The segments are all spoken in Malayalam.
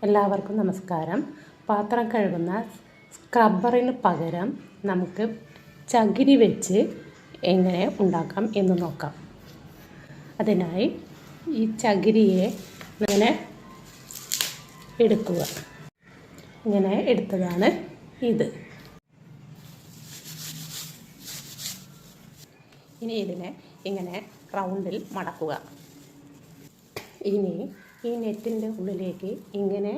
എല്ലാവർക്കും നമസ്കാരം. പാത്രം കഴുകുന്ന സ്ക്രബ്ബറിന് പകരം നമുക്ക് ചകിരി വെച്ച് എങ്ങനെ ഉണ്ടാക്കാം എന്ന് നോക്കാം. അതിനായി ഈ ചകിരിയെ ഇങ്ങനെ എടുക്കുക. ഇങ്ങനെ എടുത്തതാണ് ഇത്. ഇനി ഇതിനെ ഇങ്ങനെ റൗണ്ടിൽ മടക്കുക. ഇനി ഈ നെറ്റിൻ്റെ ഉള്ളിലേക്ക് ഇങ്ങനെ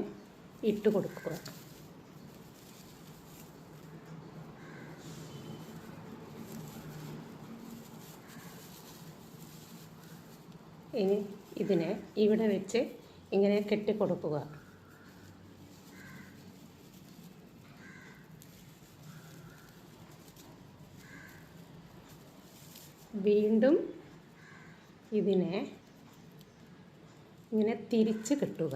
ഇട്ട് കൊടുക്കുക. ഇനി ഇതിനെ ഇവിടെ വെച്ച് ഇങ്ങനെ കെട്ടിക്കൊടുക്കുക. വീണ്ടും ഇതിനെ ഇങ്ങനെ തിരിച്ച് കെട്ടുക.